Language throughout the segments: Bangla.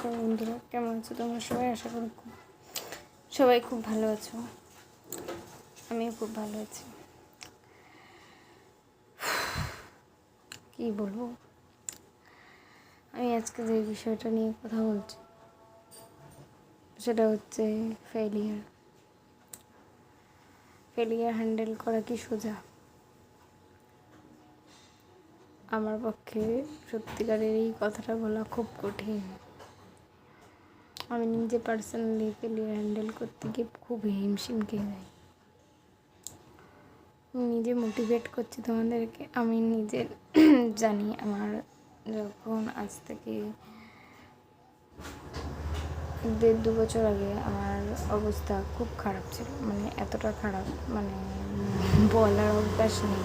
নমস্কার বন্ধুরা, কেমন আছো তোমরা সবাই? আশা করি সবাই খুব ভালো আছো। আমিও খুব ভালো আছি। কি বলবো, আমি আজকে যে বিষয়টা নিয়ে কথা বলছি সেটা হচ্ছে ফেলিয়ার হ্যান্ডেল করা কি সোজা? আমার পক্ষে সত্যিকারের এই কথাটা বলা খুব কঠিন। আমি নিজে পার্সোনালি ফেলিয়ার হ্যান্ডেল করতে গিয়ে খুব হিমশিম খেয়ে যাই। নিজে মোটিভেট করছি তোমাদেরকে। আমি নিজে জানি আমার যখন আজ থেকে 1.5-2 বছর আগে আমার অবস্থা খুব খারাপ ছিল, মানে এতটা খারাপ মানে বলার অবকাশ নেই।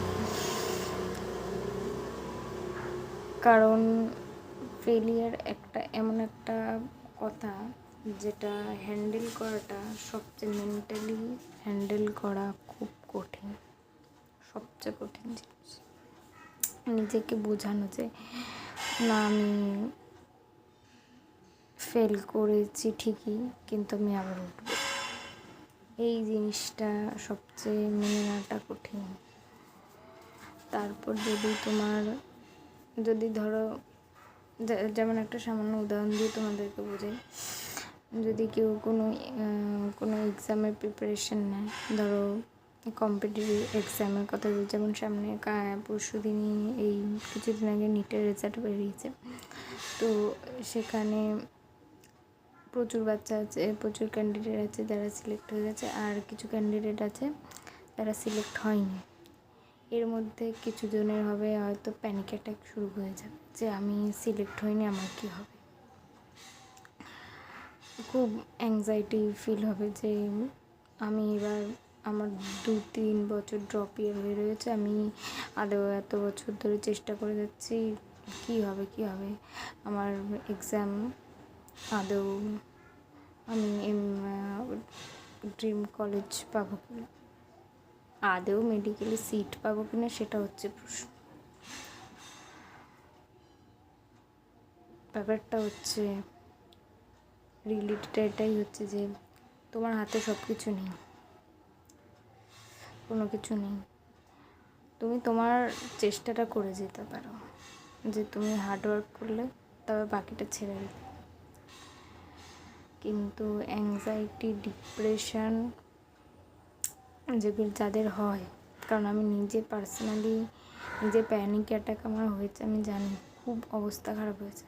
কারণ ফেলিয়ার এমন একটা কথা যেটা হ্যান্ডেল করাটা সবচেয়ে মেন্টালি হ্যান্ডেল করা খুব কঠিন, সবচেয়ে কঠিন জিনিস। নিজেকে বোঝানো যে না, আমি ফেল করেছি ঠিকই, কিন্তু আমি আবার উঠবো, এই জিনিসটা সবচেয়ে মেনে নেওয়াটা কঠিন। তারপর যদি ধরো, যেমন একটা সামান্য উদাহরণ দিয়ে তোমাদেরকে বোঝাই, যদি কেউ কোনো এক্সামের প্রিপারেশন নেয়, ধরো কম্পিটিটিভ এক্সামের কথা বলি, যেমন সামনে পরশু দিনই এই কিছুদিন আগে নিটের রেজাল্ট বেরিয়েছে। তো সেখানে প্রচুর বাচ্চা আছে, প্রচুর ক্যান্ডিডেট আছে যারা সিলেক্ট হয়ে গেছে, আর কিছু ক্যান্ডিডেট আছে যারা সিলেক্ট হয়নি। এর মধ্যে কিছু জনের হবে হয়তো প্যানিক অ্যাটাক শুরু হয়ে যাবে যে আমি সিলেক্ট হইনি, আমার কী হবে। খুব অ্যাংজাইটি ফিল হবে যে আমি এবার আমার 2-3 বছর ড্রপ ইয়ার হয়ে রয়েছে, আমি আদৌ এত বছর ধরে চেষ্টা করে যাচ্ছি, কী হবে আমার এক্সাম আদৌ আমি ড্রিম কলেজ পাবো কিনা, আদৌ মেডিকেলে সিট পাবো কিনা, সেটা হচ্ছে প্রশ্ন। ব্যাপারটা হচ্ছে রিয়েলিটিটা এটাই হচ্ছে যে তোমার হাতে সব কিছু নেই, কোনো কিছু নেই। তুমি তোমার চেষ্টাটা করে যেতে পারো, যে তুমি হার্ডওয়ার্ক করলে তবে বাকিটা ছেড়ে দিলে। কিন্তু অ্যাংজাইটি, ডিপ্রেশন যেগুলো যাদের হয়, কারণ আমি নিজে পার্সোনালি প্যানিক অ্যাটাক আমার হয়েছে, আমি জানি খুব অবস্থা খারাপ হয়েছে।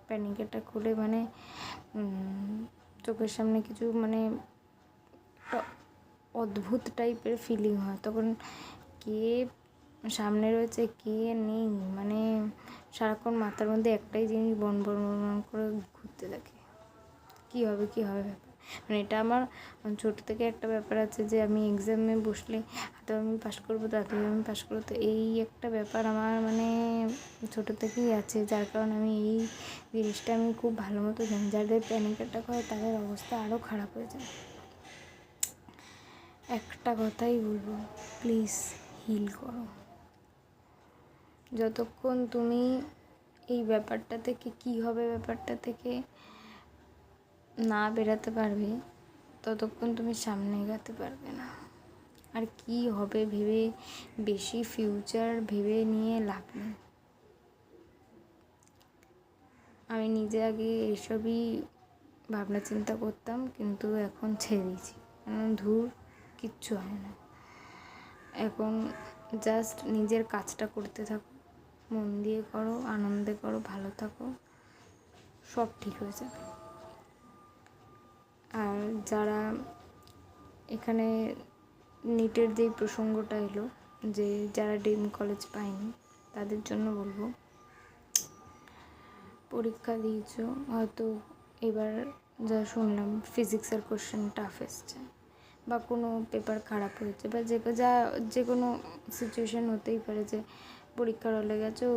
প্যানিক অ্যাটাক হলে মানে চোখের সামনে কিছু মানে একটা অদ্ভুত টাইপের ফিলিং হয়। তখন কে সামনে রয়েছে কে নেই, মানে সারাক্ষণ মাথার মধ্যে একটাই জিনিস বন করে ঘুরতে থাকে, কী হবে ব্যাপার। মানে এটা আমার ছোটো থেকে একটা ব্যাপার আছে যে আমি এক্সামে বসলে তো আমি পাশ করবো, আমি পাশ করবো। তো এই একটা ব্যাপার আমার মানে ছোটো থেকেই আছে, যার কারণে আমি এই জিনিসটা আমি খুব ভালো মতো জানি। যাদের প্যানিক অ্যাটাক হয় তাদের অবস্থা আরও খারাপ হয়ে যায়। একটা কথাই বলবো, প্লিজ হিল করো। যতক্ষণ তুমি এই ব্যাপারটা থেকে ব্যাপারটা থেকে না বেরাতে পারবে, ততক্ষণ তুমি সামনে এগাতে পারবে না। আর কি হবে ভেবে বেশি ফিউচার ভেবে নিয়ে লাভ নেই। আমি নিজে আগে এসবই ভাবনা চিন্তা করতাম, কিন্তু এখন ছেড়ে দিয়েছি। ধুর, কিচ্ছু হয় না। এখন জাস্ট নিজের কাজটা করতে থাকো, মন দিয়ে করো, আনন্দে করো, ভালো থাকো, সব ঠিক হয়ে যাবে। আর যারা এখানে নিটের যেই প্রসঙ্গটা এলো, যে যারা ড্রিম কলেজ পায়নি, তাদের জন্য বলবো, পরীক্ষা দিয়েছো হয়তো, এবার যা শুনলাম ফিজিক্সের কোশ্চেন টাফ এসছে, বা কোনো পেপার খারাপ হয়েছে, বা যে কোনো সিচুয়েশান হতেই পারে যে পরীক্ষার হলে গেছো,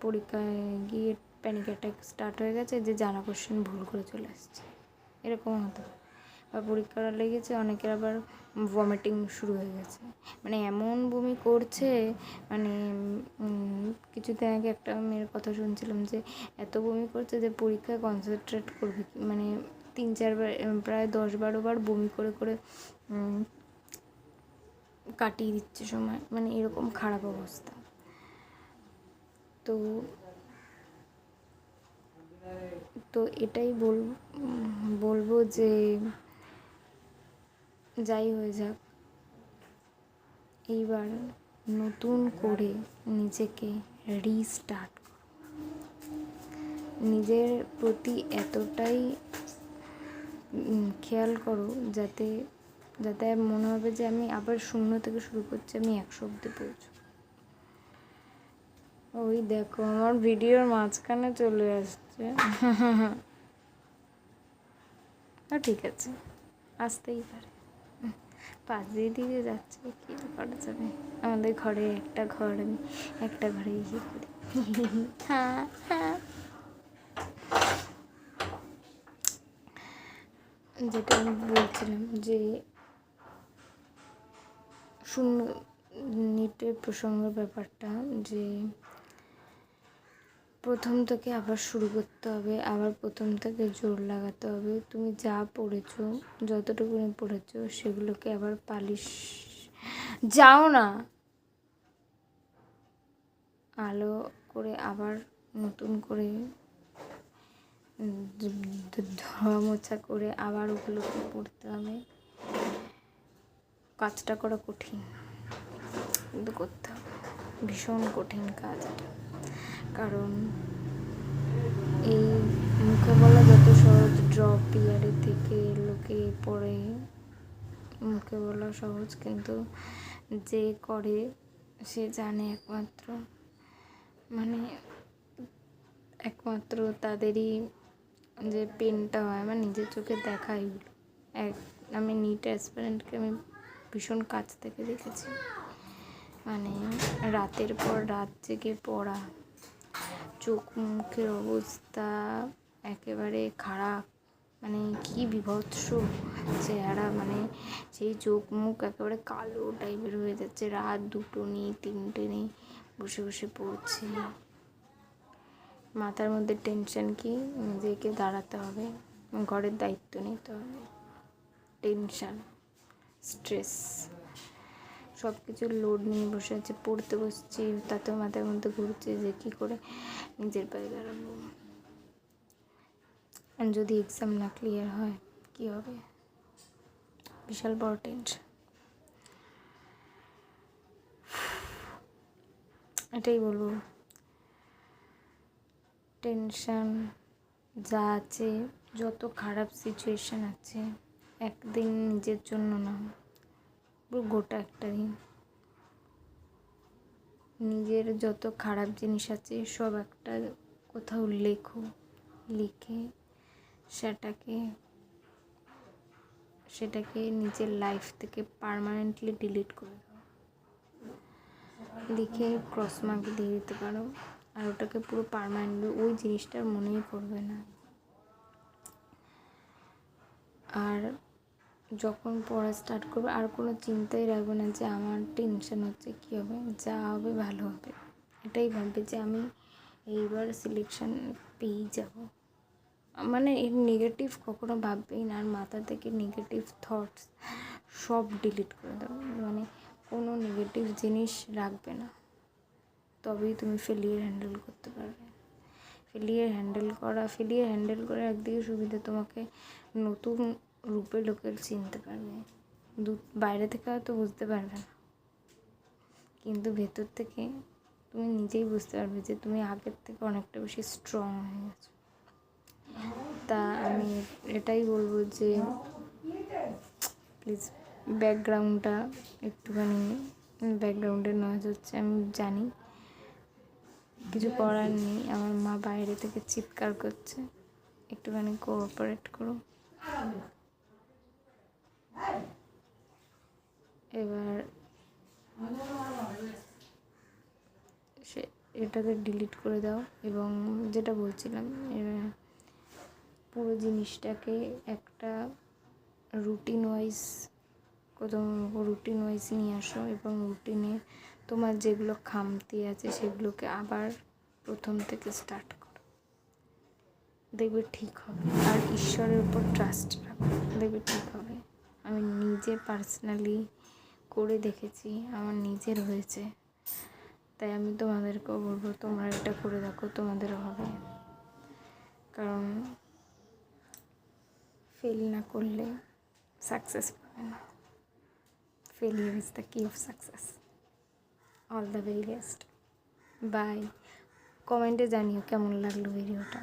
পরীক্ষায় গিয়ে প্যানিক অ্যাটাক স্টার্ট হয়ে গেছে, যে জানা কোশ্চেন ভুল করে চলে আসছে, এরকম হতে পারে। বা পরীক্ষাটা লেগেছে, অনেকের আবার ভমিটিং শুরু হয়ে গেছে, মানে এমন বমি করছে, মানে কিছুদিন আগে একটা মেয়ের কথা শুনছিলাম যে এত বমি করছে যে পরীক্ষায় কনসেন্ট্রেট করবে, মানে 3-4 বার প্রায় 10-12 বার বমি করে করে কাটিয়ে দিচ্ছে সময়, মানে এরকম খারাপ অবস্থা। তো তো এটাই বলবো যে যাই হয়ে যাক, এইবার নতুন করে নিজেকে রিস্টার্ট করো, নিজের প্রতি এতটাই খেয়াল করো যাতে মনে হবে যে আমি আবার 0 থেকে শুরু করছি, আমি 100 অব্দি পৌঁছব। ওই দেখো আমার ভিডিওর মাঝখানে চলে আসছে। ঠিক আছে, আসতেই পারে, পাশ দিয়ে যাচ্ছে, কি করা যাবে। আমাদের ঘরে একটা ঘর, আমি একটা ঘরে ইয়ে করি। হ্যাঁ হ্যাঁ, যেটা আমি বলছিলাম যে 0 নিটের প্রসঙ্গের ব্যাপারটা, যে প্রথম থেকে আবার শুরু করতে হবে, আবার প্রথম থেকে জোর লাগাতে হবে। তুমি যা পড়েছো, যতটুকুনি পড়েছো সেগুলোকে আবার পালিশ, যাও না, আলো করে আবার নতুন করে ধোয়া মোছা করে আবার ওগুলোকে পড়তে হবে। কাজটা করা কঠিন, কিন্তু করতে হবে, ভীষণ কঠিন কাজ এটা। কারণ এই মুখে বলা যত সহজ, ড্রপ ইয়ারে থেকে লোকে পড়ে, মুখে বলা সহজ, কিন্তু যে করে সে জানে একমাত্র তাদেরই যে পেনটা হয়। আমার নিজের চোখে দেখা এগুলো। আমি নিট অ্যাসপিরেন্টকে আমি ভীষণ কাছ থেকে দেখেছি, মানে রাতের পর রাত জেগে পড়া, চোখ মুখের অবস্থা একেবারে খারাপ, মানে কি বিভৎস চেহারা, মানে সেই চোখ মুখ একেবারে কালো টাইপের হয়ে যাচ্ছে, রাত 2টো নেই 3টে নেই বসে বসে পড়ছি। মাথার মধ্যে টেনশন কি, নিজেকে দাঁড়াতে হবে, ঘরের দায়িত্ব নিতে হবে, টেনশন, স্ট্রেস, সব কিছুর লোড নিয়ে বসে আছে। পড়তে বসছি, তাতেও মাথার মধ্যে ঘুরছে যে কী করে নিজের পায়ে দাঁড়াবো, যদি এক্সাম না ক্লিয়ার হয় কী হবে, বিশাল বড় টেনশন। এটাই বলবো, টেনশন যা আছে, যত খারাপ সিচুয়েশান আছে, একদিন নিজের জন্য না, পুরো গোটা একটা দিন নিজের যত খারাপ জিনিস আছে সব একটা কোথাও লিখে সেটাকে নিজের লাইফ থেকে পার্মানেন্টলি ডিলিট করে দাও, লিখে ক্রস মার্ক দিয়ে দিতে পারো, আর ওটাকে পুরো পার্মানেন্টলি ওই জিনিসটার মনেই করবে না। আর যখন পড়া স্টার্ট করবে আর কোনো চিন্তাই রাখবে না যে আমার টেনশন হচ্ছে কী হবে, যা হবে ভালো হবে, এটাই ভাববে যে আমি এইবার সিলেকশন পেয়েই যাব, মানে এই নেগেটিভ কখনো ভাববেই না। আর মাথা থেকে নেগেটিভ থটস সব ডিলিট করে দাও, মানে কোনো নেগেটিভ জিনিস রাখবে না, তবেই তুমি ফেলিয়ার হ্যান্ডেল করতে পারবে। ফেলিয়ার হ্যান্ডেল করে একদিকে সুবিধা, তোমাকে নতুন রূপে লোকের চিনতে পারবে, বাইরে থেকে হয়তো বুঝতে পারবে না, কিন্তু ভেতর থেকে তুমি নিজেই বুঝতে পারবে যে তুমি আগের থেকে অনেকটা বেশি স্ট্রং হয়ে গেছো। তা আমি এটাই বলবো যে প্লিজ ব্যাকগ্রাউন্ডটা একটুখানি, ব্যাকগ্রাউন্ডের নয়েজ হচ্ছে আমি জানি, কিছু করার নেই, আমার মা বাইরে থেকে চিৎকার করছে, একটুখানি কোঅপারেট করো। এবার এটাকে ডিলিট করে দাও, এবং যেটা বলছিলাম পুরো জিনিসটাকে একটা রুটিন ওয়াইজ নিয়ে আসো এবং রুটিনে তোমার যেগুলো খামতি আছে সেগুলোকে আবার প্রথম থেকে স্টার্ট করো, দেখবে ঠিক হবে। আর ঈশ্বরের উপর ট্রাস্ট রাখো, দেখবে ঠিক হবে। আমি নিজে পার্সোনালি করে দেখেছি, আমার নিজের হয়েছে, তাই আমি তোমাদেরকেও বলবো তোমরা এটা করে দেখো, তোমাদেরও হবে। কারণ ফেল না করলে সাকসেস পাবে না। Failure is the key of success. All the very best, bye. কমেন্টে জানিও কেমন লাগলো ভিডিওটা।